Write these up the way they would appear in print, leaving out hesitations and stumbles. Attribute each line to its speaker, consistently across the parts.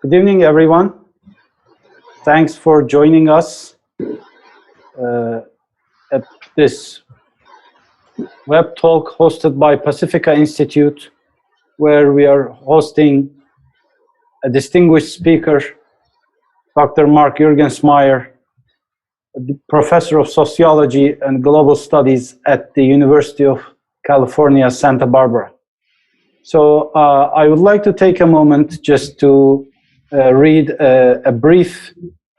Speaker 1: Good evening, everyone. Thanks for joining us at this web talk hosted by Pacifica Institute, where we are hosting a distinguished speaker, Dr. Mark Juergensmeyer, professor of sociology and global studies at the University of California, Santa Barbara. So I would like to take a moment just to read a brief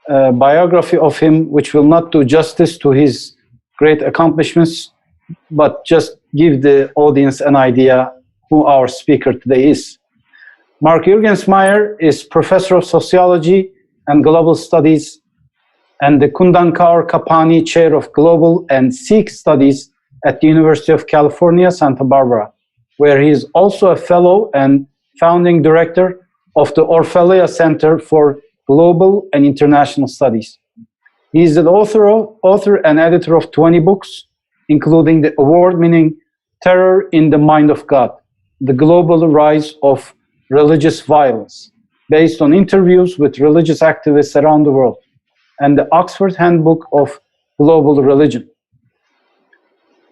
Speaker 1: biography of him, which will not do justice to his great accomplishments, but just give the audience an idea who our speaker today is. Mark Juergensmeyer is professor of sociology and global studies and the Kundankar Kapani Chair of Global and Sikh Studies at the University of California, Santa Barbara, where he is also a fellow and founding director of the Orphelia Center for Global and International Studies. He is the author and editor of 20 books, including the award-winning Terror in the Mind of God, The Global Rise of Religious Violence, based on interviews with religious activists around the world, and the Oxford Handbook of Global Religion.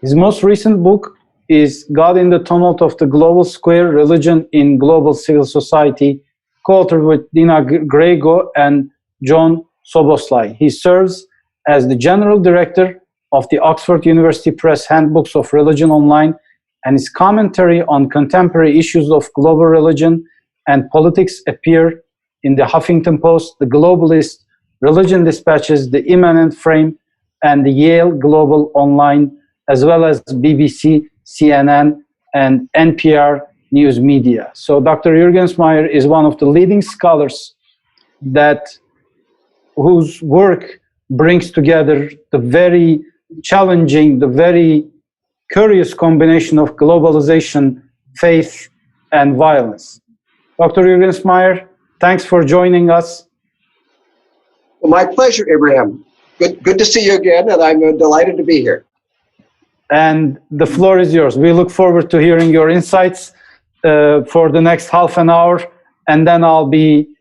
Speaker 1: His most recent book is God in the Tumult of the Global Square, Religion in Global Civil Society, co-authored with Dina Grego and John Soboslai. He serves as the General Director of the Oxford University Press Handbooks of Religion Online, and his commentary on contemporary issues of global religion and politics appear in the Huffington Post, the Globalist, Religion Dispatches, the Immanent Frame, and the Yale Global Online, as well as BBC, CNN, and NPR News Media. So Dr. Juergensmeyer is one of the leading scholars whose work brings together the very challenging, the very curious combination of globalization, faith, and violence. Dr. Juergensmeyer, thanks for joining us.
Speaker 2: Well, my pleasure, Abraham. Good to see you again, and I'm delighted to be here.
Speaker 1: And the floor is yours. We look forward to hearing your insights for the next half an hour, and then I'll be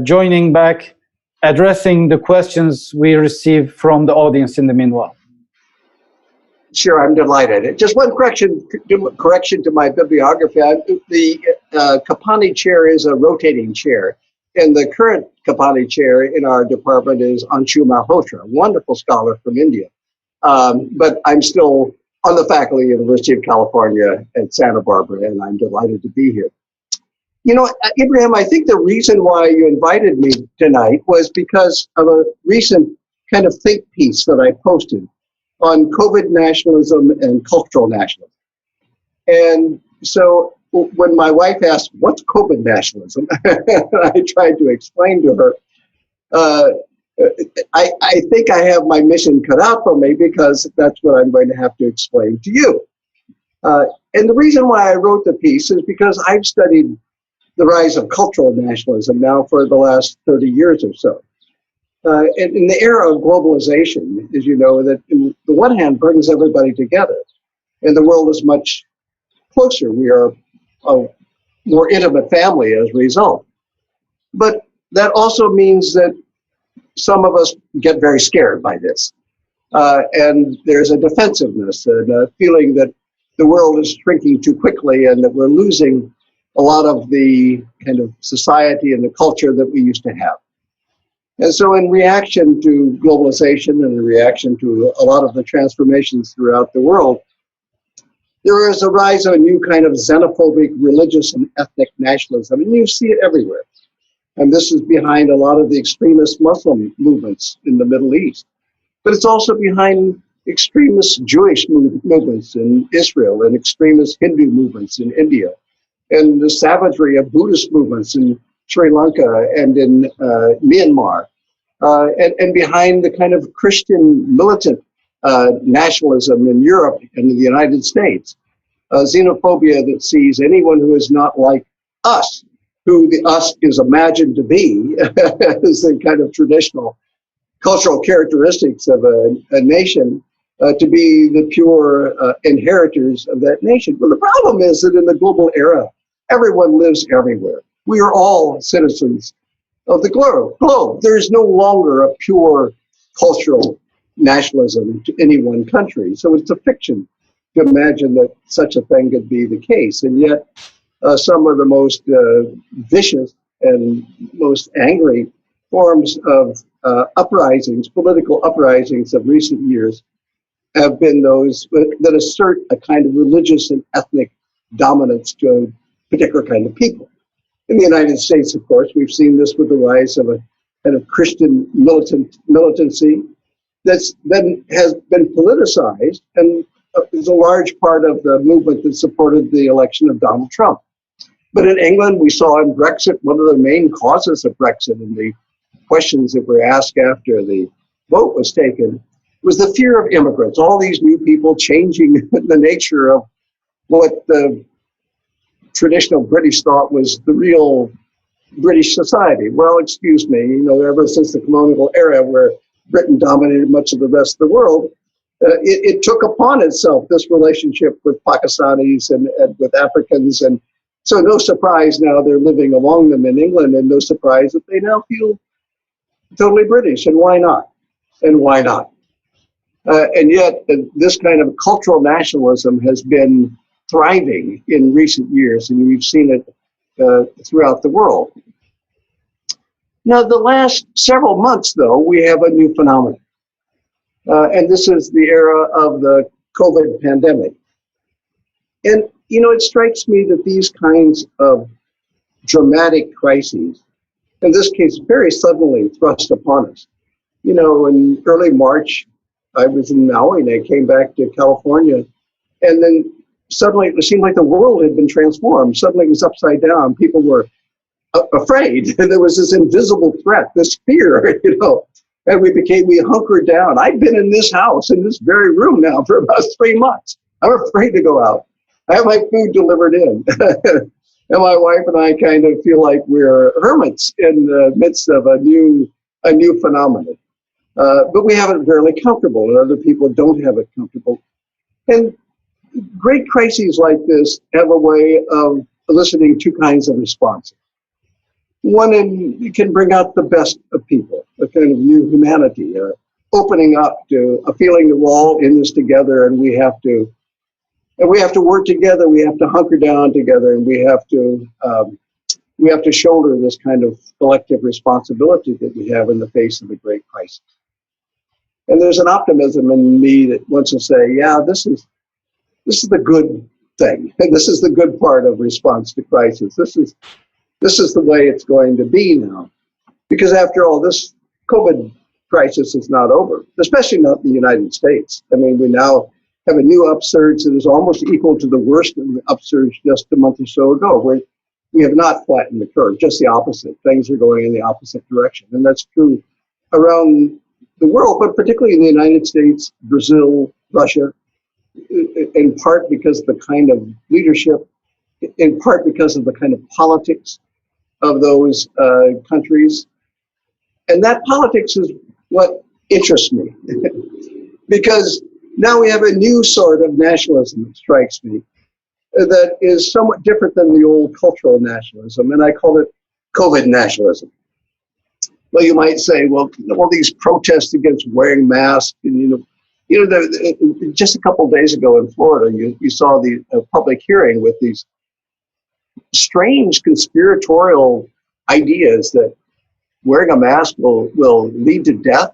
Speaker 1: joining back, addressing the questions we receive from the audience in the meanwhile.
Speaker 2: Sure, I'm delighted. Just one correction to my bibliography. The Kapani chair is a rotating chair, and the current Kapani chair in our department is Anshu Malhotra, a wonderful scholar from India. But I'm still on the faculty of the University of California at Santa Barbara, and I'm delighted to be here. You know, Abraham, I think the reason why you invited me tonight was because of a recent kind of think piece that I posted on COVID nationalism and cultural nationalism. And so when my wife asked, what's COVID nationalism? I tried to explain to her, I think I have my mission cut out for me, because that's what I'm going to have to explain to you. And the reason why I wrote the piece is because I've studied the rise of cultural nationalism now for the last 30 years or so. And in the era of globalization, as you know, that on the one hand brings everybody together, and the world is much closer. We are a more intimate family as a result. But that also means that some of us get very scared by this. And there's a defensiveness and a feeling that the world is shrinking too quickly and that we're losing a lot of the kind of society and the culture that we used to have. And so in reaction to globalization and in reaction to a lot of the transformations throughout the world, there is a rise of a new kind of xenophobic religious and ethnic nationalism, and you see it everywhere. And this is behind a lot of the extremist Muslim movements in the Middle East. But it's also behind extremist Jewish movements in Israel and extremist Hindu movements in India, and the savagery of Buddhist movements in Sri Lanka and in Myanmar, and behind the kind of Christian militant nationalism in Europe and in the United States, xenophobia that sees anyone who is not like us, who the us is imagined to be, as the kind of traditional cultural characteristics of a nation, to be the pure inheritors of that nation. Well, the problem is that in the global era, everyone lives everywhere. We are all citizens of the globe. There is no longer a pure cultural nationalism to any one country. So it's a fiction to imagine that such a thing could be the case. And yet, some of the most vicious and most angry forms of uprisings, political uprisings of recent years, have been those that assert a kind of religious and ethnic dominance to a particular kind of people. In the United States, of course, we've seen this with the rise of a kind of Christian militancy has been politicized and is a large part of the movement that supported the election of Donald Trump. But in England, we saw in Brexit, one of the main causes of Brexit and the questions that were asked after the vote was taken was the fear of immigrants, all these new people changing the nature of what the traditional British thought was the real British society. Well, excuse me, ever since the colonial era where Britain dominated much of the rest of the world, it took upon itself this relationship with Pakistanis and with Africans. And so no surprise now they're living among them in England, and no surprise that they now feel totally British. And why not? And why not? And yet this kind of cultural nationalism has been thriving in recent years, and we've seen it throughout the world. Now, the last several months, though, we have a new phenomenon. And this is the era of the COVID pandemic. And, it strikes me that these kinds of dramatic crises, in this case, very suddenly thrust upon us. In early March, I was in Maui and I came back to California. And then suddenly it seemed like the world had been transformed. Suddenly it was upside down. People were afraid. And there was this invisible threat, this fear, and we hunkered down. I've been in this house, in this very room now for about 3 months. I'm afraid to go out. I have my food delivered in. And my wife and I kind of feel like we're hermits in the midst of a new phenomenon. But we have it fairly comfortable, and other people don't have it comfortable. And great crises like this have a way of eliciting two kinds of responses. One, it can bring out the best of people, a kind of new humanity, opening up to a feeling that we're all in this together, and we have to work together. We have to hunker down together, and we have to shoulder this kind of collective responsibility that we have in the face of a great crisis. And there's an optimism in me that wants to say, yeah, this is the good thing. And this is the good part of response to crisis. This is the way it's going to be now. Because after all, this COVID crisis is not over, especially not in the United States. I mean, we now have a new upsurge that is almost equal to the worst of the upsurge just a month or so ago, where we have not flattened the curve, just the opposite. Things are going in the opposite direction. And that's true around the world, but particularly in the United States, Brazil, Russia, in part because of the kind of leadership, in part because of the kind of politics of those countries. And that politics is what interests me. Because now we have a new sort of nationalism that strikes me that is somewhat different than the old cultural nationalism, and I call it COVID nationalism. Well, you might say, well, all these protests against wearing masks, and just a couple of days ago in Florida, you saw the public hearing with these strange conspiratorial ideas that wearing a mask will lead to death.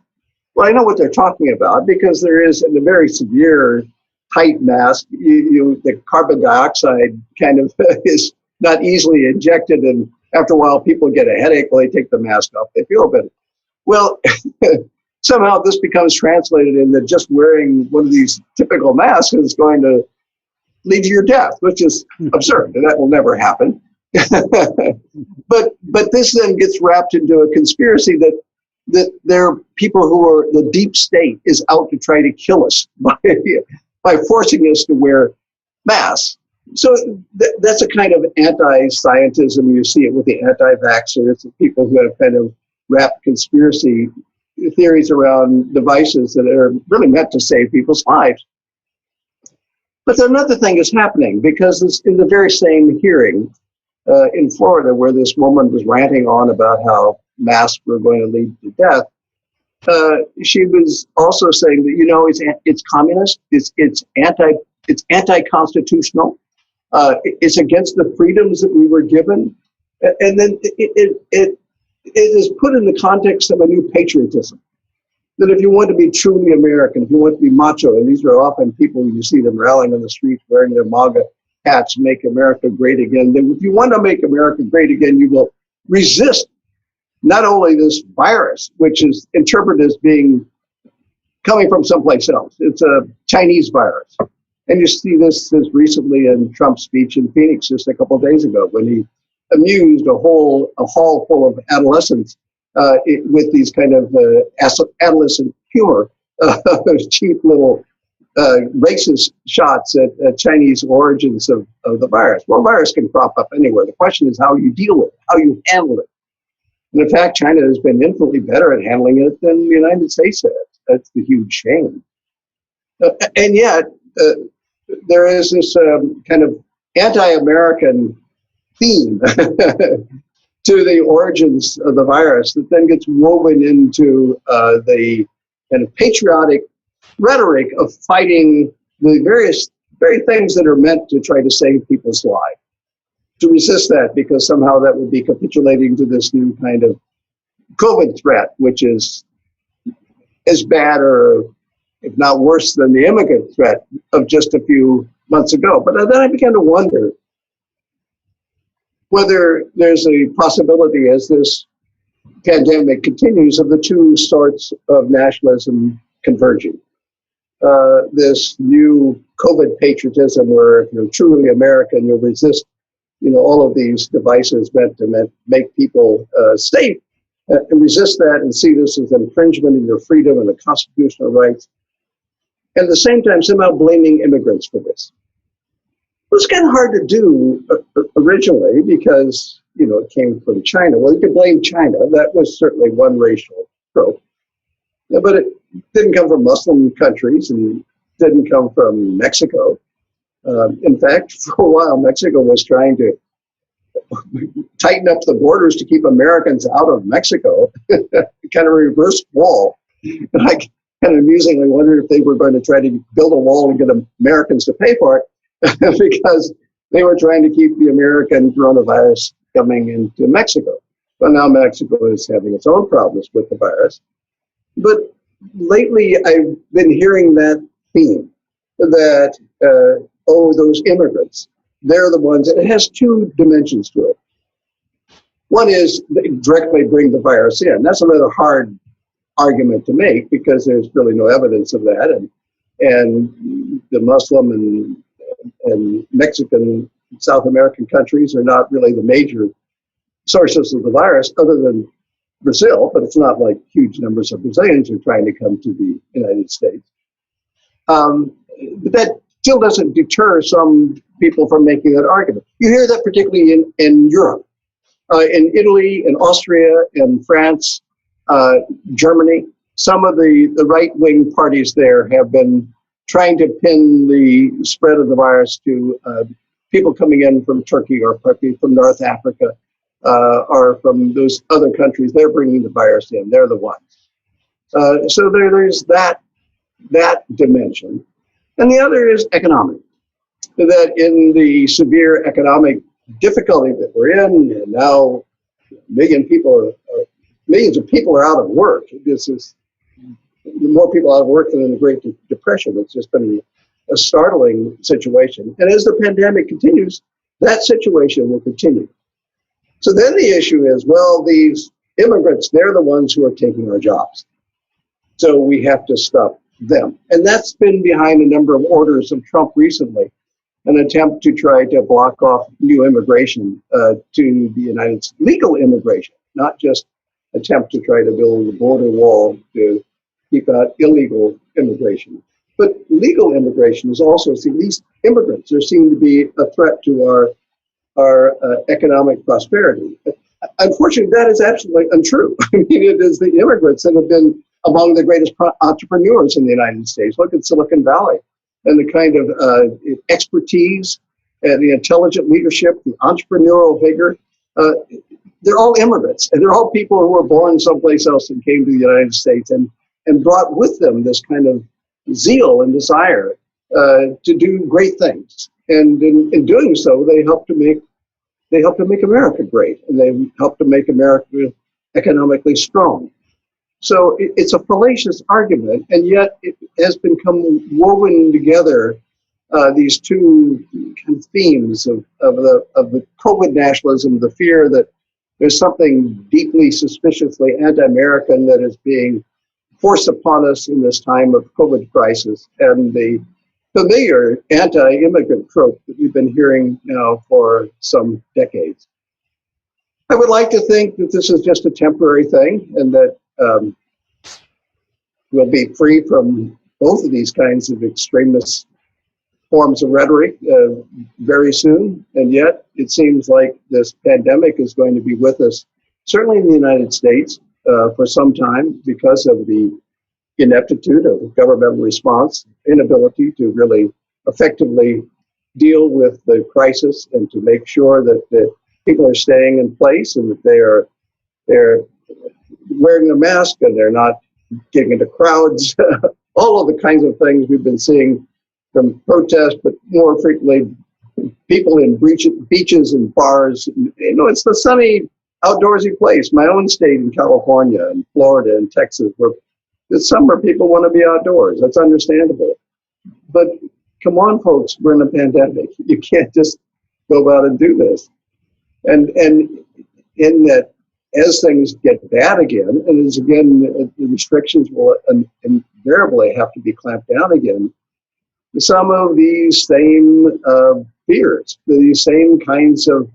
Speaker 2: Well, I know what they're talking about, because there is a very severe tight mask. The carbon dioxide kind of is not easily injected, and after a while people get a headache when they take the mask off. They feel better. Well, somehow this becomes translated into just wearing one of these typical masks is going to lead to your death, which is absurd, and that will never happen. But this then gets wrapped into a conspiracy that there are people who are, the deep state is out to try to kill us by forcing us to wear masks. So that's a kind of anti-scientism. You see it with the anti-vaxxers, the people who have kind of wrapped conspiracy theories around devices that are really meant to save people's lives. But another thing is happening, because in the very same hearing in Florida, where this woman was ranting on about how masks were going to lead to death, she was also saying that, you know, it's communist, it's anti-constitutional, it's against the freedoms that we were given, and then it is put in the context of a new patriotism. That if you want to be truly American, if you want to be macho, and these are often people you see them rallying on the streets wearing their MAGA hats, make America great again. Then if you want to make America great again, you will resist not only this virus, which is interpreted as being coming from someplace else. It's a Chinese virus. And you see this recently in Trump's speech in Phoenix just a couple of days ago when he amused a hall full of adolescents with these kind of adolescent humor, cheap little racist shots at Chinese origins of the virus. Well, virus can crop up anywhere. The question is how you deal with it, how you handle it. And in fact, China has been infinitely better at handling it than the United States has. That's the huge shame. And yet, there is this kind of anti-American theme to the origins of the virus that then gets woven into the kind of patriotic rhetoric of fighting the very things that are meant to try to save people's lives. To resist that because somehow that would be capitulating to this new kind of COVID threat, which is as bad or if not worse than the immigrant threat of just a few months ago. But then I began to wonder whether there's a possibility as this pandemic continues of the two sorts of nationalism converging. This new COVID patriotism where if you're truly American, you'll resist, you know, all of these devices meant to make people safe and resist that and see this as an infringement of your freedom and the constitutional rights. And at the same time, somehow blaming immigrants for this. It was kind of hard to do originally because, you know, it came from China. Well, you could blame China. That was certainly one racial trope. Yeah, but it didn't come from Muslim countries and didn't come from Mexico. In fact, for a while, Mexico was trying to tighten up the borders to keep Americans out of Mexico, kind of reverse wall. And I kind of amusingly wondered if they were going to try to build a wall and get Americans to pay for it because they were trying to keep the American coronavirus coming into Mexico. But now Mexico is having its own problems with the virus. But lately, I've been hearing that theme that, those immigrants, they're the ones, and it has two dimensions to it. One is they directly bring the virus in. That's a rather hard argument to make because there's really no evidence of that. And the Muslim and Mexican, South American countries are not really the major sources of the virus other than Brazil, but it's not like huge numbers of Brazilians are trying to come to the United States. But that still doesn't deter some people from making that argument. You hear that particularly in Europe, in Italy, in Austria, in France, Germany. Some of the right-wing parties there have been trying to pin the spread of the virus to people coming in from Turkey or from North Africa or from those other countries. They're bringing the virus in. They're the ones. So there's that dimension. And the other is economic. That in the severe economic difficulty that we're in, and now millions of people are out of work. This is more people out of work than in the Great Depression. It's just been a startling situation. And as the pandemic continues, that situation will continue. So then the issue is, well, these immigrants, they're the ones who are taking our jobs. So we have to stop them. And that's been behind a number of orders of Trump recently, an attempt to try to block off new immigration to the United States, legal immigration, not just attempt to try to build a border wall to keep out illegal immigration. But legal immigration is also seen, these immigrants are seen to be a threat to our economic prosperity. Unfortunately, that is absolutely untrue. I mean, it is the immigrants that have been among the greatest entrepreneurs in the United States. Look at Silicon Valley and the kind of expertise and the intelligent leadership, the entrepreneurial vigor. they're all immigrants, and they're all people who were born someplace else and came to the United States and brought with them this kind of zeal and desire to do great things. And in doing so, they help to make America great, and they help to make America economically strong. So it's a fallacious argument, and yet it has become woven together, these two kind of themes of the COVID nationalism, the fear that there's something deeply suspiciously anti-American that is being forced upon us in this time of COVID crisis, and the familiar anti-immigrant trope that we've been hearing now for some decades. I would like to think that this is just a temporary thing, and that we'll be free from both of these kinds of extremist forms of rhetoric very soon. And yet it seems like this pandemic is going to be with us, certainly in the United States, for some time, because of the ineptitude of governmental response, inability to really effectively deal with the crisis and to make sure that the people are staying in place and that they're wearing a mask and they're not getting into crowds. All of the kinds of things we've been seeing from protests, but more frequently people in beaches and bars. You know, it's the sunny, outdoorsy place. My own state in California and Florida and Texas, where this summer people want to be outdoors. That's understandable. But come on, folks, we're in a pandemic. You can't just go out and do this. And in that, as things get bad again, and as again, the restrictions will invariably have to be clamped down again, some of these same fears, these same kinds of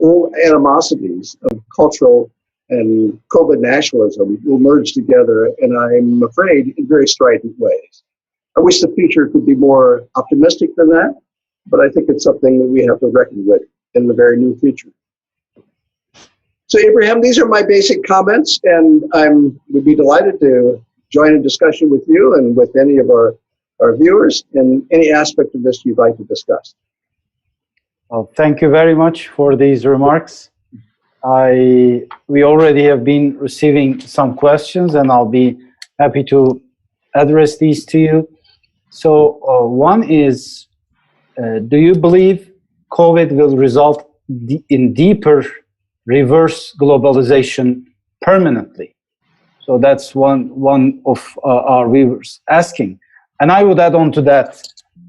Speaker 2: old animosities of cultural and COVID nationalism will merge together, and I'm afraid in very strident ways. I wish the future could be more optimistic than that, but I think it's something that we have to reckon with in the very near future. So Abraham, these are my basic comments, and would be delighted to join a discussion with you and with any of our viewers in any aspect of this you'd like to discuss.
Speaker 1: Well, thank you very much for these remarks. We already have been receiving some questions, and I'll be happy to address these to you. So one is, do you believe COVID will result in deeper reverse globalization permanently? So that's one of our viewers asking. And I would add on to that,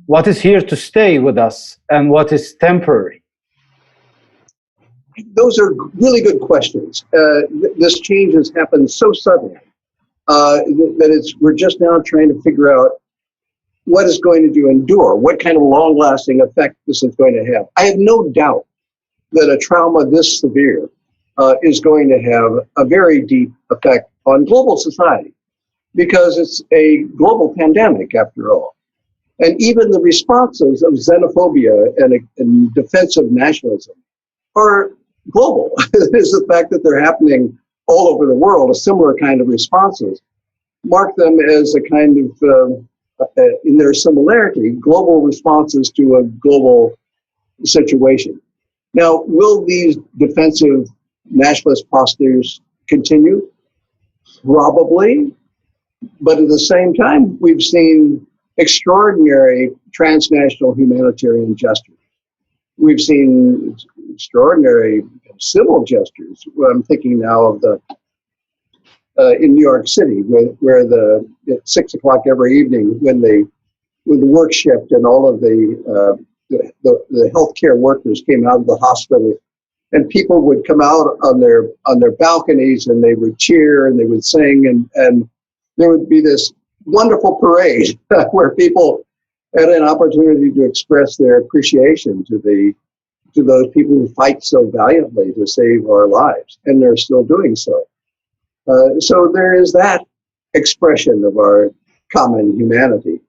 Speaker 1: what is here to stay with us and what is temporary?
Speaker 2: Those are really good questions. This change has happened so suddenly that we're just now trying to figure out what is going to endure, what kind of long-lasting effect this is going to have. I have no doubt that a trauma this severe is going to have a very deep effect on global society, because it's a global pandemic after all. And even the responses of xenophobia and defensive nationalism are global. It is the fact that they're happening all over the world, a similar kind of responses, mark them as a kind of, in their similarity, global responses to a global situation. Now, will these defensive nationalist postures continue? Probably. But at the same time, we've seen extraordinary transnational humanitarian gestures. We've seen extraordinary civil gestures. I'm thinking now of in New York City, where at 6 o'clock every evening, when the work shift and all of the healthcare workers came out of the hospital, and people would come out on their balconies and they would cheer and they would sing, and there would be this wonderful parade where people had an opportunity to express their appreciation to those people who fight so valiantly to save our lives, and they're still doing so. So there is that expression of our common humanity.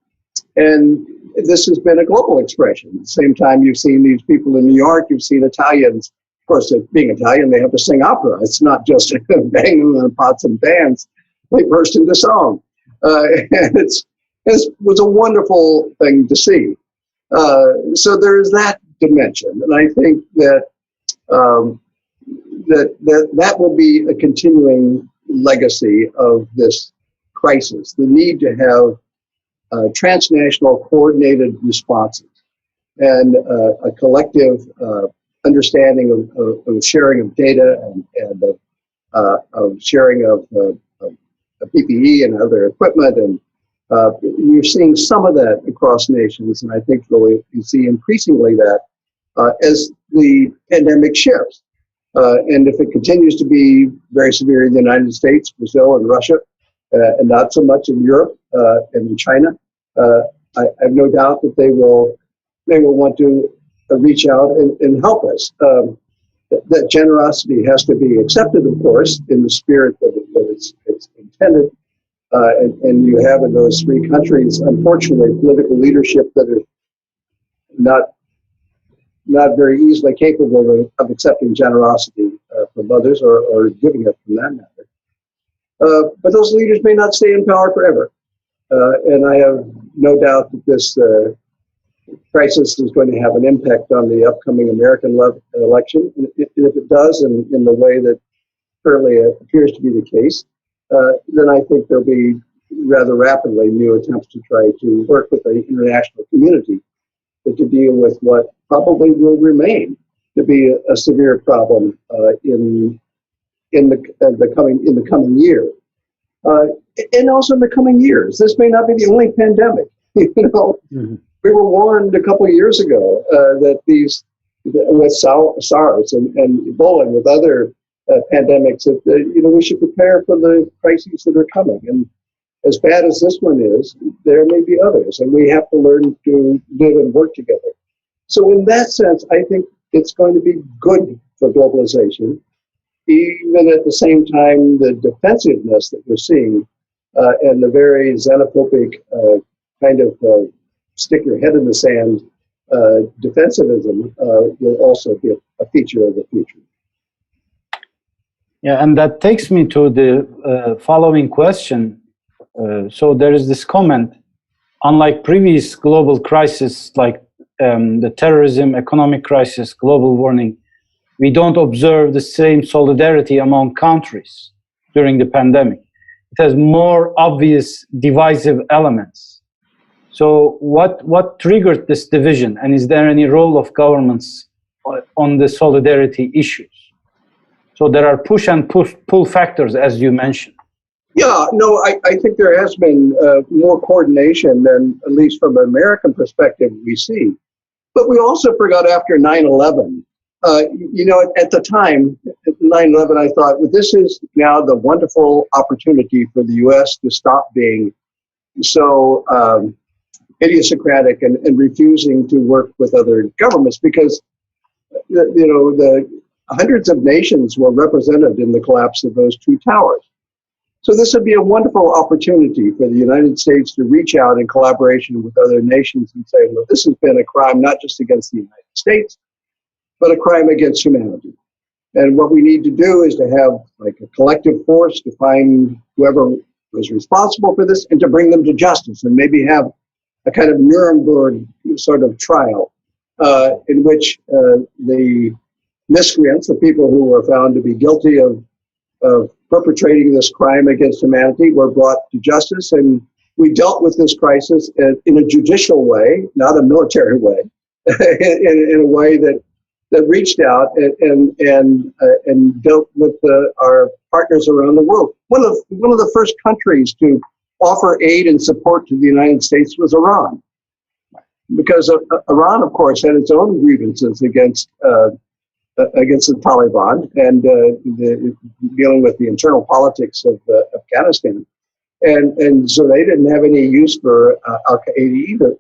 Speaker 2: And this has been a global expression. At the same time, you've seen these people in New York, you've seen Italians. Of course, being Italian, they have to sing opera. It's not just banging on pots and pans. They burst into song. And it was a wonderful thing to see. So there is that dimension. And I think that that will be a continuing legacy of this crisis. The need to have transnational coordinated responses and a collective understanding of sharing of data and of sharing of PPE and other equipment. And you're seeing some of that across nations, and I think we'll see increasingly that as the pandemic shifts. And if it continues to be very severe in the United States, Brazil, and Russia, and not so much in Europe and in China, I have no doubt that they will want to reach out and help us. That generosity has to be accepted, of course, in the spirit that it's intended. And you have in those three countries, unfortunately, political leadership that are not very easily capable of accepting generosity from others or giving it from that matter. But those leaders may not stay in power forever. And I have no doubt that this crisis is going to have an impact on the upcoming American election. And if it does, in the way that currently appears to be the case, then I think there'll be rather rapidly new attempts to try to work with the international community to deal with what probably will remain to be a severe problem in the coming year, and also in the coming years. This may not be the only pandemic. Mm-hmm. We were warned a couple of years ago that with SARS and Ebola and with other pandemics that we should prepare for the crises that are coming. And as bad as this one is, there may be others, and we have to learn to live and work together. So in that sense, I think it's going to be good for globalization, even at the same time, the defensiveness that we're seeing and the very xenophobic kind of stick your head in the sand defensivism will also be a feature of the future.
Speaker 1: Yeah, and that takes me to the following question. So there is this comment, unlike previous global crises like the terrorism, economic crisis, global warming, we don't observe the same solidarity among countries during the pandemic. It has more obvious divisive elements. So what triggered this division, and is there any role of governments on the solidarity issues? So there are push and pull factors, as you mentioned.
Speaker 2: Yeah, no, I think there has been more coordination than, at least from an American perspective, we see. But we also forgot after 9/11, at the time, at 9/11, I thought, well, this is now the wonderful opportunity for the U.S. to stop being so idiosyncratic and refusing to work with other governments, because, the hundreds of nations were represented in the collapse of those two towers. So this would be a wonderful opportunity for the United States to reach out in collaboration with other nations and say, well, this has been a crime not just against the United States, but a crime against humanity. And what we need to do is to have like a collective force to find whoever was responsible for this and to bring them to justice, and maybe have a kind of Nuremberg sort of trial in which the miscreants, the people who were found to be guilty of perpetrating this crime against humanity, were brought to justice. And we dealt with this crisis in a judicial way, not a military way, in a way that reached out and dealt with our partners around the world. One of the first countries to offer aid and support to the United States was Iran, because Iran, of course, had its own grievances against the Taliban and dealing with the internal politics of Afghanistan, and so they didn't have any use for Al-Qaeda either.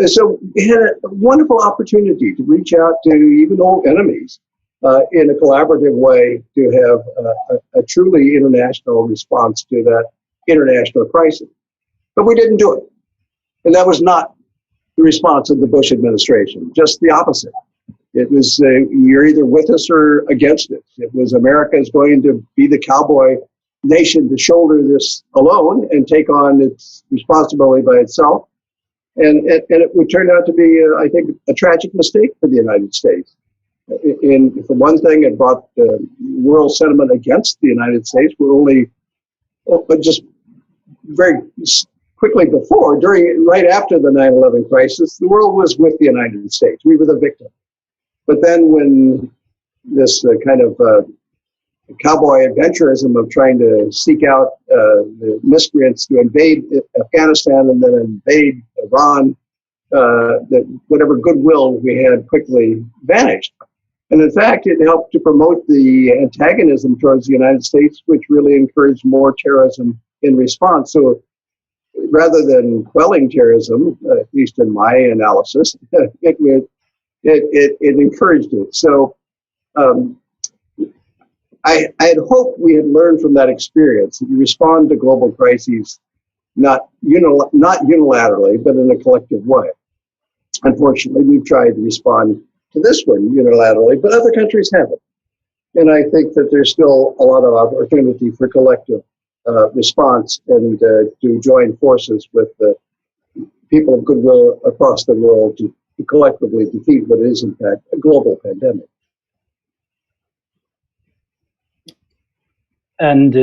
Speaker 2: So we had a wonderful opportunity to reach out to even old enemies in a collaborative way to have a truly international response to that international crisis. But we didn't do it. And that was not the response of the Bush administration, just the opposite. It was, you're either with us or against us. It was, America is going to be the cowboy nation to shoulder this alone and take on its responsibility by itself. And it would turn out to be, I think, a tragic mistake for the United States. For one thing, it brought world sentiment against the United States. We're only just very quickly before, right after the 9/11 crisis, the world was with the United States. We were the victim. But then when this kind of cowboy adventurism of trying to seek out the miscreants to invade Afghanistan and then invade Iran, that whatever goodwill we had quickly vanished. And in fact, it helped to promote the antagonism towards the United States, which really encouraged more terrorism in response. So rather than quelling terrorism, at least in my analysis, it encouraged it. So I had hoped we had learned from that experience that you respond to global crises not unilaterally, but in a collective way. Unfortunately, we've tried to respond to this one unilaterally, but other countries haven't. And I think that there's still a lot of opportunity for collective response and to join forces with the people of goodwill across the world to collectively defeat what is, in fact, a global pandemic.
Speaker 1: And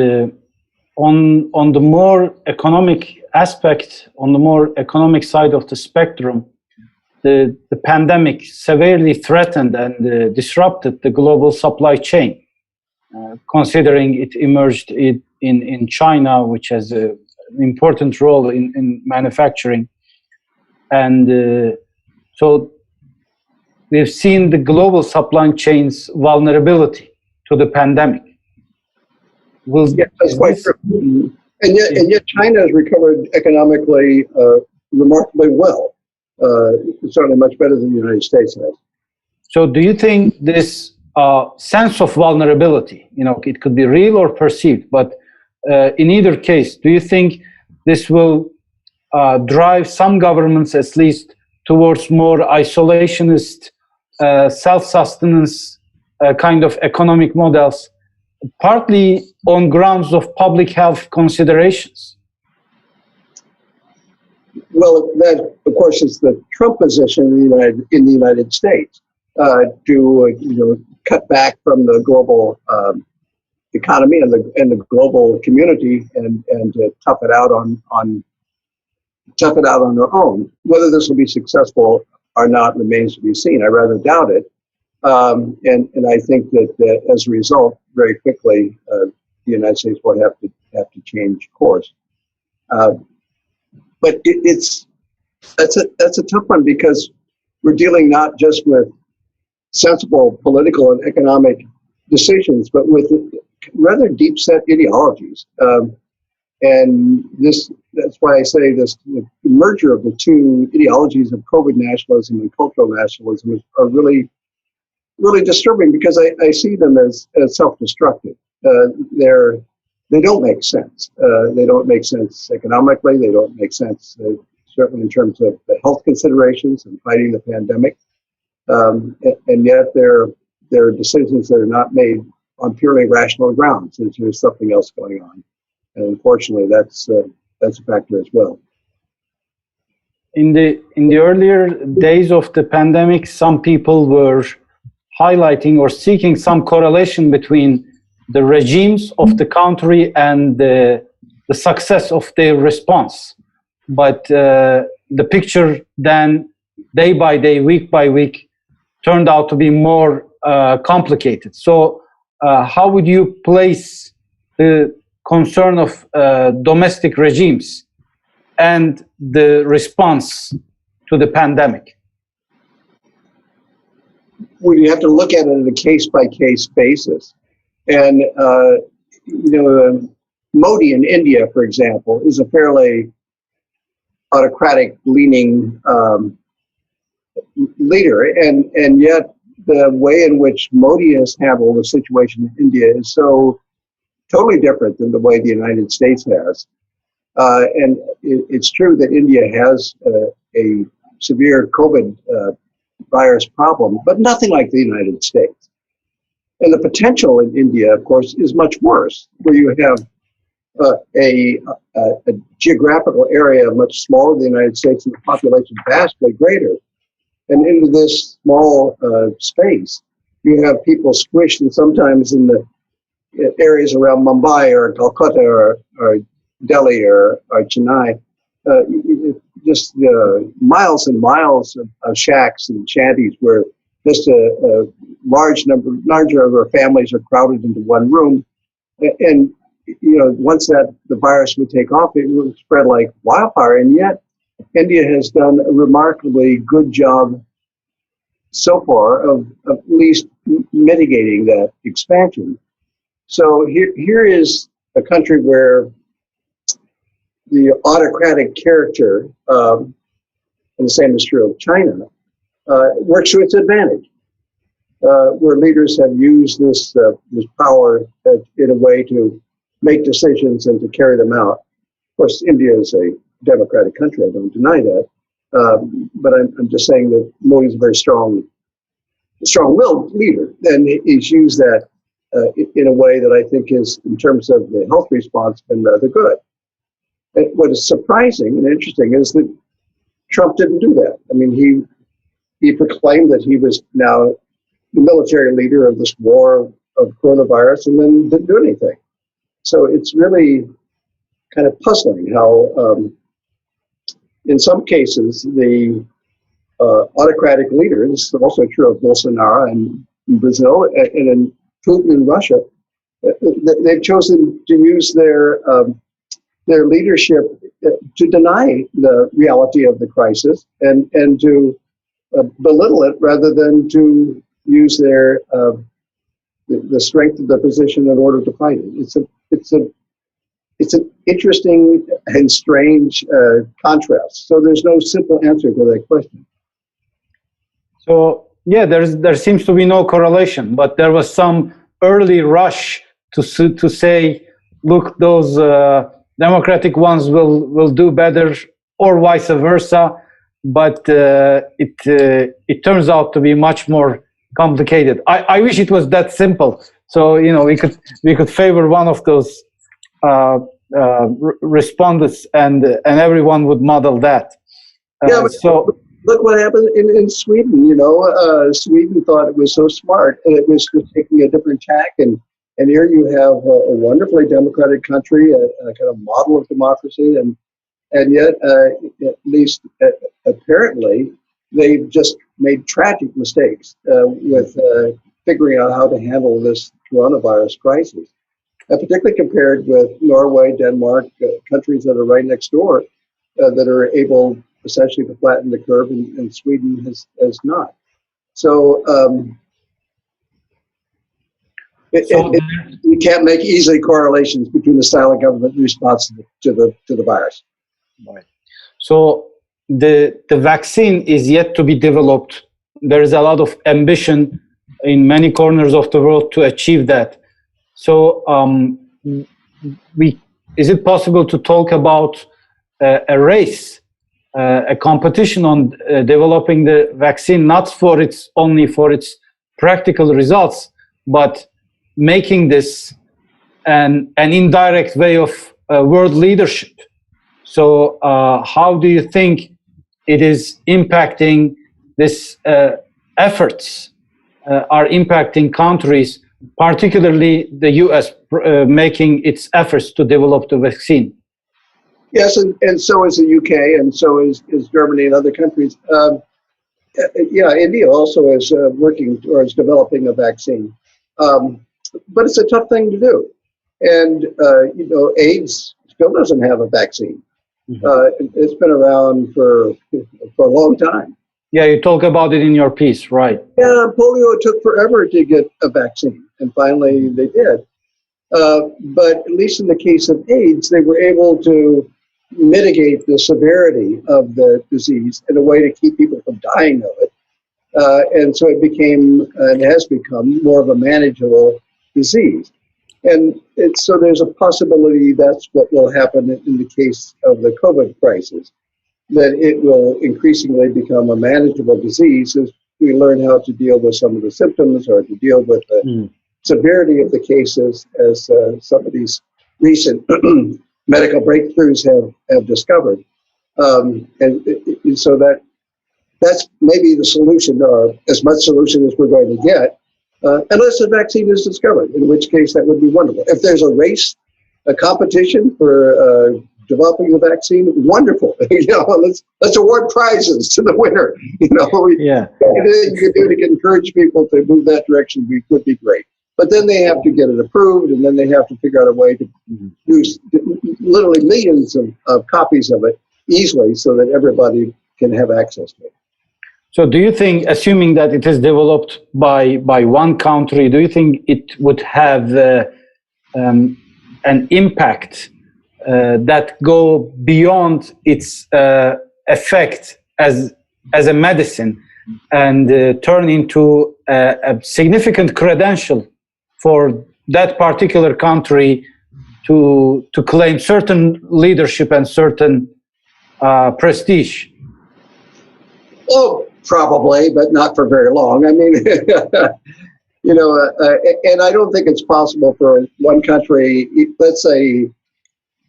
Speaker 1: on the more economic aspect, on the more economic side of the spectrum, the pandemic severely threatened and disrupted the global supply chain, considering it emerged in China, which has an important role in manufacturing. And so we've seen the global supply chain's vulnerability to the pandemic.
Speaker 2: Yeah, that's quite true. And yet China has recovered economically remarkably well. Certainly much better than the United States has.
Speaker 1: So do you think this sense of vulnerability, it could be real or perceived, but in either case, do you think this will drive some governments at least towards more isolationist, self-sustenance kind of economic models, partly on grounds of public health considerations?
Speaker 2: Well, that, of course, is the Trump position in the United States to cut back from the global economy and the global community and to tough it out on their own. Whether this will be successful or not remains to be seen. I rather doubt it. And I think that as a result, very quickly, the United States will have to change course. But that's a tough one because we're dealing not just with sensible political and economic decisions, but with rather deep set ideologies. And that's why I say the merger of the two ideologies of COVID nationalism and cultural nationalism are really, really disturbing because I see them as self-destructive. They don't make sense. They don't make sense economically. They don't make sense certainly in terms of the health considerations and fighting the pandemic. And yet they're decisions that are not made on purely rational grounds. There's something else going on, and unfortunately, that's a factor as well.
Speaker 1: In the earlier days of the pandemic, some people were highlighting or seeking some correlation between the regimes of the country and the success of their response. But the picture then, day by day, week by week, turned out to be more complicated. So how would you place the concern of domestic regimes and the response to the pandemic?
Speaker 2: Well, you have to look at it on a case-by-case basis. And, Modi in India, for example, is a fairly autocratic-leaning leader. And yet the way in which Modi has handled the situation in India is so totally different than the way the United States has. And it's true that India has a severe COVID virus problem, but nothing like the United States. And the potential in India, of course, is much worse, where you have a geographical area much smaller than the United States and the population vastly greater. And into this small space, you have people squished, and sometimes in the areas around Mumbai or Calcutta or Delhi or Chennai, just miles and miles of shacks and shanties where just a large number of families are crowded into one room. And, once the virus would take off, it would spread like wildfire. And yet, India has done a remarkably good job so far of at least mitigating that expansion. So here is a country where the autocratic character, and the same is true of China, works to its advantage, where leaders have used this power in a way to make decisions and to carry them out. Of course, India is a democratic country. I don't deny that. But I'm just saying that Modi is a very strong-willed leader, and he's used that in a way that I think is, in terms of the health response, been rather good. And what is surprising and interesting is that Trump didn't do that. I mean, he proclaimed that he was now the military leader of this war of coronavirus, and then didn't do anything. So it's really kind of puzzling how, in some cases, the autocratic leaders, this is also true of Bolsonaro and in Brazil, and in Putin in Russia, they've chosen to use their leadership to deny the reality of the crisis and to belittle it rather than to use the strength of the position in order to fight it. It's an interesting and strange contrast. So there's no simple answer to that question.
Speaker 1: So yeah, there seems to be no correlation, but there was some early rush to say, look, those democratic ones will do better, or vice versa. But it turns out to be much more complicated. I wish it was that simple. So we could favor one of those respondents, and everyone would model that. So
Speaker 2: look what happened in Sweden. Sweden thought it was so smart, and it was just taking a different tack. And here you have a wonderfully democratic country, a kind of model of democracy, and yet, at least apparently, they've just made tragic mistakes with figuring out how to handle this coronavirus crisis. Particularly compared with Norway, Denmark, countries that are right next door, that are able essentially to flatten the curve, and Sweden has not. So you can't make easy correlations between the style of government response to the virus.
Speaker 1: Right. So the vaccine is yet to be developed. There is a lot of ambition in many corners of the world to achieve that. So is it possible to talk about a race, a competition on developing the vaccine, not only for its practical results, but making this an indirect way of world leadership? So how do you think it is impacting this efforts are impacting countries, particularly the US, making its efforts to develop the vaccine?
Speaker 2: Yes, and so is the UK, and so is Germany and other countries. India also is working towards developing a vaccine. But it's a tough thing to do. And, AIDS still doesn't have a vaccine. Mm-hmm. It's been around for a long time.
Speaker 1: Yeah, you talk about it in your piece, right?
Speaker 2: Yeah, polio took forever to get a vaccine, and finally they did. But at least in the case of AIDS, they were able to mitigate the severity of the disease in a way to keep people from dying of it. And so it became, and has become, more of a manageable disease. And so there's a possibility that's what will happen in the case of the COVID crisis, that it will increasingly become a manageable disease as we learn how to deal with some of the symptoms or to deal with the severity of the cases, as some of these recent medical breakthroughs have discovered. And so that's maybe the solution, or as much solution as we're going to get. unless a vaccine is discovered, in which case that would be wonderful. If there's a race, a competition for developing the vaccine, wonderful. Let's award prizes to the winner.
Speaker 1: Yeah.
Speaker 2: Anything you can do to encourage people to move that direction would be great. But then they have to get it approved, and then they have to figure out a way to use literally millions of copies of it easily so that everybody can have access to it.
Speaker 1: So do you think, assuming that it is developed by one country, do you think it would have an impact that go beyond its effect as a medicine and turn into a significant credential for that particular country to claim certain leadership and certain prestige?
Speaker 2: Oh, probably, but not for very long. I mean, and I don't think it's possible for one country. Let's say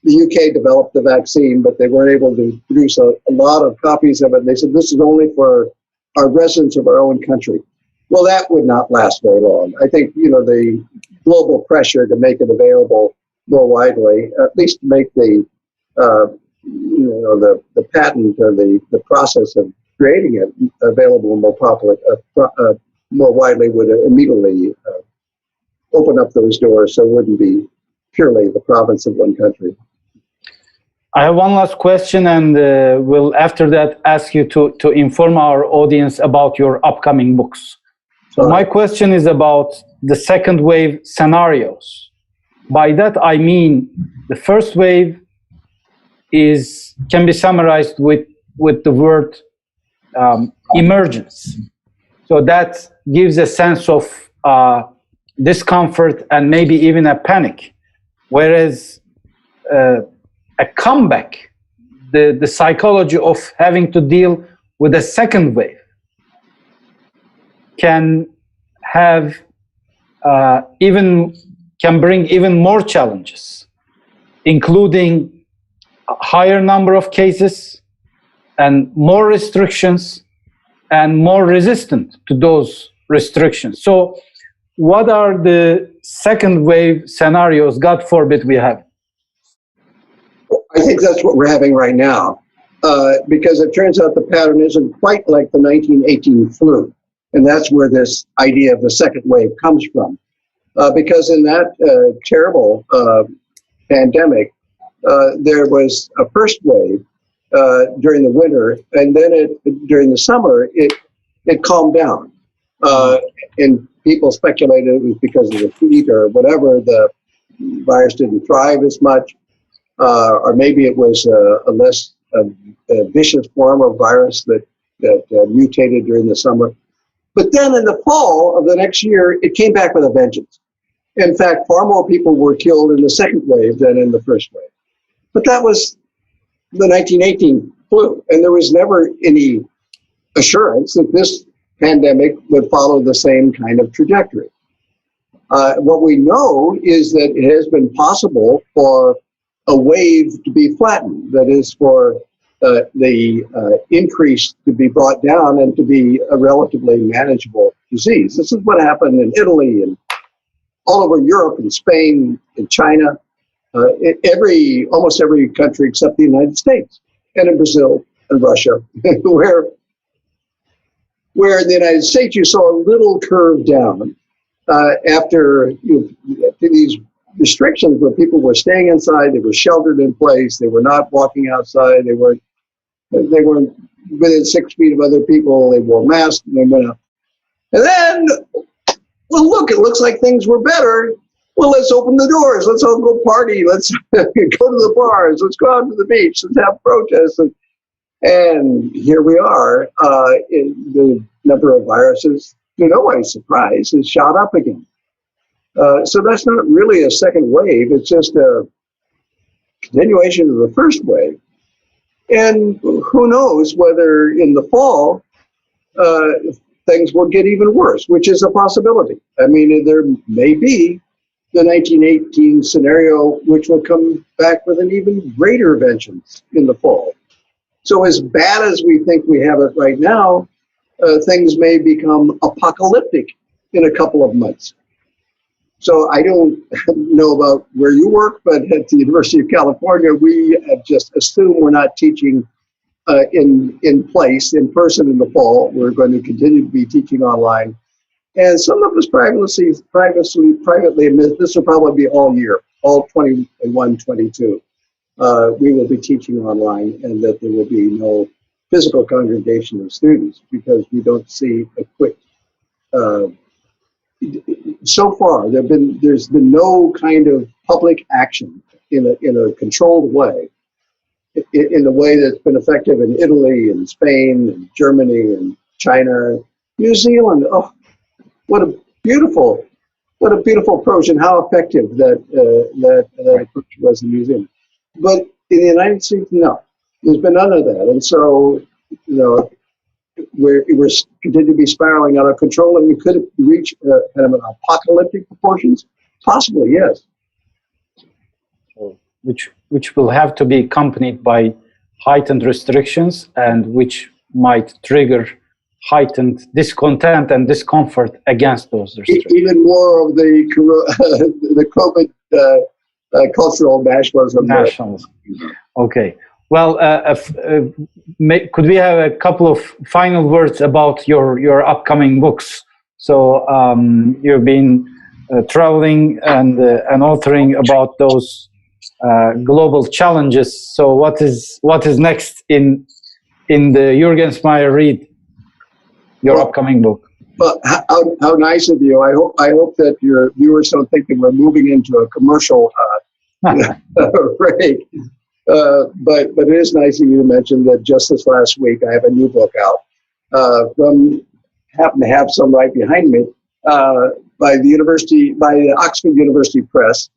Speaker 2: the UK developed the vaccine, but they weren't able to produce a lot of copies of it. And they said, this is only for our residents of our own country. Well, that would not last very long. I think, the global pressure to make it available more widely, at least to make the patent or the process of creating it available more widely would immediately open up those doors, so it wouldn't be purely the province of one country.
Speaker 1: I have one last question, and will after that ask you to inform our audience about your upcoming books. So my question is about the second wave scenarios. By that I mean the first wave can be summarized with the word emergence. So that gives a sense of discomfort and maybe even a panic. Whereas a comeback, the psychology of having to deal with a second wave can bring even more challenges, including a higher number of cases and more restrictions and more resistant to those restrictions. So what are the second wave scenarios, God forbid we have?
Speaker 2: I think that's what we're having right now, because it turns out the pattern isn't quite like the 1918 flu. And that's where this idea of the second wave comes from. Because in that terrible pandemic, there was a first wave during the winter, and then during the summer, it calmed down. And people speculated it was because of the heat or whatever, the virus didn't thrive as much, or maybe it was a less vicious form of virus that mutated during the summer. But then in the fall of the next year, it came back with a vengeance. In fact, far more people were killed in the second wave than in the first wave. But that was the 1918 flu, and there was never any assurance that this pandemic would follow the same kind of trajectory. What we know is that it has been possible for a wave to be flattened, that is, for the increase to be brought down and to be a relatively manageable disease. This is what happened in Italy and all over Europe and Spain and China, almost every country except the United States, and in Brazil and Russia, where in the United States you saw a little curve down after these restrictions where people were staying inside, they were sheltered in place, they were not walking outside, they weren't within 6 feet of other people, they wore masks, and they went out. And then, well, look, it looks like things were better. Well, let's open the doors. Let's all go party. Let's go to the bars. Let's go out to the beach. Let's have protests. And here we are. The number of viruses, to nobody's surprise, has shot up again. So that's not really a second wave. It's just a continuation of the first wave. And who knows whether in the fall things will get even worse, which is a possibility. I mean, there may be the 1918 scenario, which will come back with an even greater vengeance in the fall. So as bad as we think we have it right now, things may become apocalyptic in a couple of months. So I don't know about where you work, but at the University of California, we just assume we're not teaching in person in the fall. We're going to continue to be teaching online. And some of us privately admit this will probably be all year, all 21, 22. We will be teaching online, and that there will be no physical congregation of students because we don't see a quick. So far, there's been no kind of public action in a controlled way, in a way that's been effective in Italy and Spain and Germany and China, New Zealand. Oh, what a beautiful approach, and how effective that approach was in New Zealand. But in the United States, no, there's been none of that, and so we're continue to be spiraling out of control, and we could reach kind of an apocalyptic proportions. Possibly, yes.
Speaker 1: Which will have to be accompanied by heightened restrictions, and which might trigger heightened discontent and discomfort against those restrictions.
Speaker 2: Even more of the COVID cultural nationalism.
Speaker 1: Okay. Well, could we have a couple of final words about your upcoming books? So you've been traveling and authoring about those global challenges. So what is next in the Juergensmeyer read? Your upcoming book.
Speaker 2: Well, how nice of you! I hope that your viewers don't think that we're moving into a commercial break. But it is nice of you to mention that just this last week I have a new book out. Happen to have some right behind me by the Oxford University Press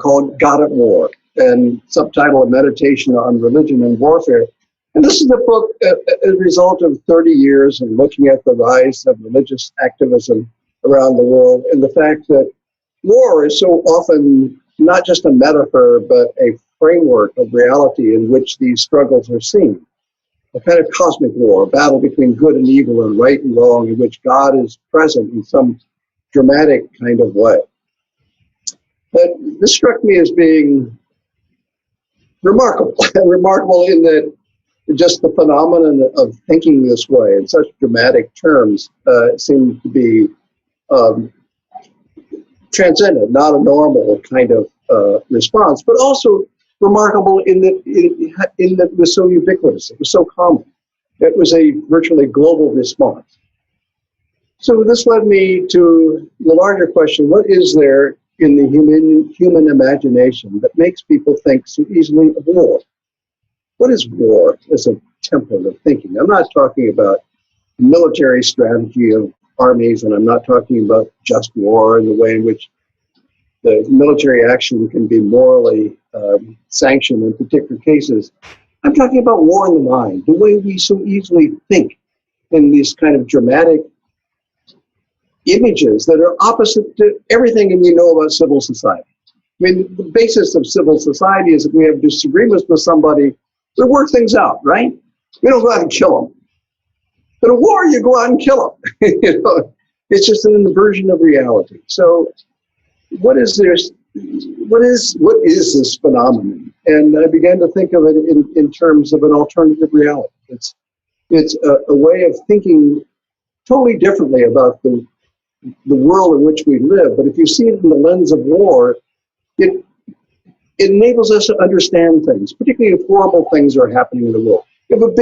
Speaker 2: called "God at War," and subtitle "A Meditation on Religion and Warfare." And this is a book, a result of 30 years of looking at the rise of religious activism around the world, and the fact that war is so often not just a metaphor, but a framework of reality in which these struggles are seen. A kind of cosmic war, a battle between good and evil and right and wrong, in which God is present in some dramatic kind of way. But this struck me as being remarkable, remarkable in that just the phenomenon of thinking this way in such dramatic terms seemed to be transcendent, not a normal kind of response, but also remarkable in that it was so ubiquitous, it was so common. It was a virtually global response. So this led me to the larger question: what is there in the human imagination that makes people think so easily of war? What is war as a template of thinking? I'm not talking about military strategy of armies, and I'm not talking about just war in the way in which the military action can be morally sanctioned in particular cases. I'm talking about war in the mind, the way we so easily think in these kind of dramatic images that are opposite to everything we know about civil society. I mean, the basis of civil society is that we have disagreements with somebody, we work things out, right? We don't go out and kill them. But in a war, you go out and kill them. It's just an inversion of reality. So what is this phenomenon? And I began to think of it in terms of an alternative reality. It's a way of thinking totally differently about the world in which we live. But if you see it in the lens of war, it enables us to understand things, particularly if horrible things are happening in the world. You have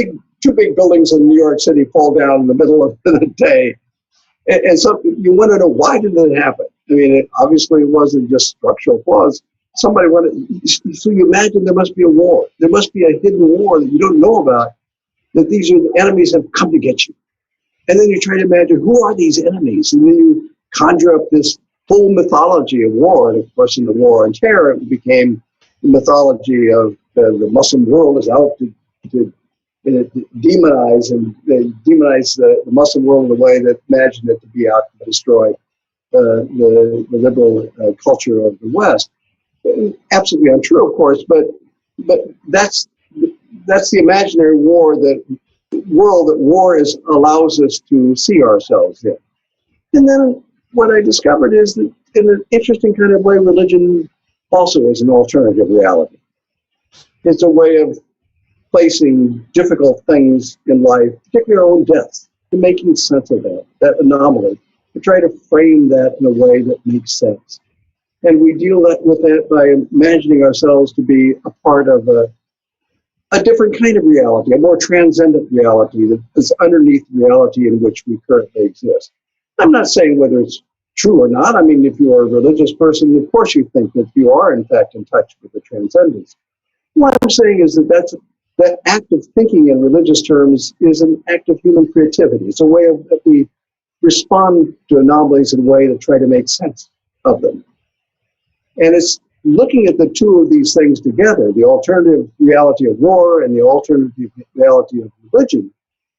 Speaker 2: two big buildings in New York City fall down in the middle of the day. And so you want to know, why did it happen? I mean, it obviously wasn't just structural flaws. So you imagine there must be a war. There must be a hidden war that you don't know about, that these enemies have come to get you. And then you try to imagine, who are these enemies? And then you conjure up this whole mythology of war. And of course, in the war on terror, it became the mythology of the Muslim world is out to demonize the Muslim world in a way that imagined it to be out to destroy the liberal culture of the West. Absolutely untrue, of course, but that's the imaginary world that war allows us to see ourselves in. And then what I discovered is that in an interesting kind of way, religion also is an alternative reality. It's a way of placing difficult things in life, particularly our own death, and making sense of that anomaly, to try to frame that in a way that makes sense. And we deal with it by imagining ourselves to be a part of a different kind of reality, a more transcendent reality that is underneath the reality in which we currently exist. I'm not saying whether it's true or not. I mean, if you're a religious person, of course you think that you are, in fact, in touch with the transcendence. What I'm saying is that act of thinking in religious terms is an act of human creativity. It's a way that we respond to anomalies in a way to try to make sense of them. And it's looking at the two of these things together, the alternative reality of war and the alternative reality of religion,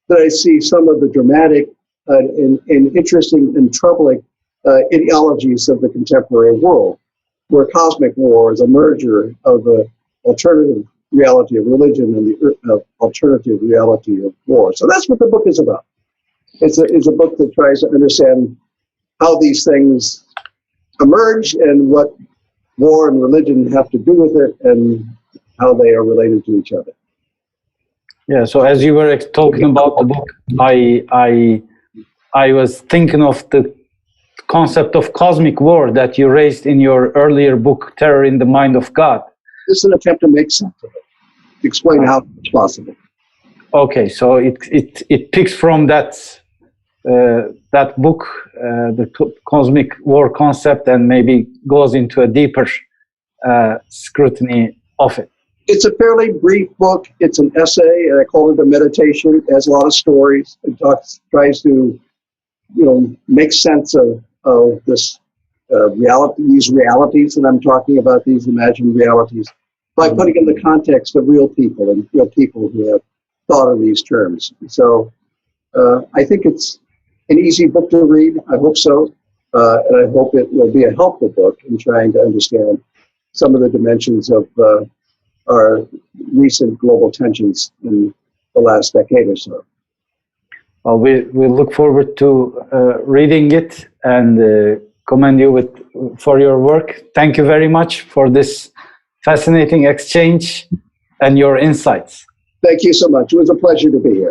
Speaker 2: that I see some of the dramatic and interesting and troubling ideologies of the contemporary world, where cosmic war is a merger of the alternative reality of religion and the alternative reality of war. So that's what the book is about. It's a book that tries to understand how these things emerge and what war and religion have to do with it and how they are related to each other.
Speaker 1: Yeah, so as you were talking about the book, I was thinking of the concept of cosmic war that you raised in your earlier book, Terror in the Mind of God.
Speaker 2: This is an attempt to make sense of it, to explain how it's possible.
Speaker 1: Okay, so it picks from that book, the cosmic war concept, and maybe goes into a deeper scrutiny of it.
Speaker 2: It's a fairly brief book. It's an essay, and I call it a meditation. It has a lot of stories. It tries to, make sense of this reality, these realities that I'm talking about, these imagined realities, by putting in the context of real people and real people who have thought of these terms. So I think it's an easy book to read. I hope so. And I hope it will be a helpful book in trying to understand some of the dimensions of our recent global tensions in the last decade or so.
Speaker 1: Well, we look forward to reading it and commend you for your work. Thank you very much for this fascinating exchange and your insights.
Speaker 2: Thank you so much. It was a pleasure to be here.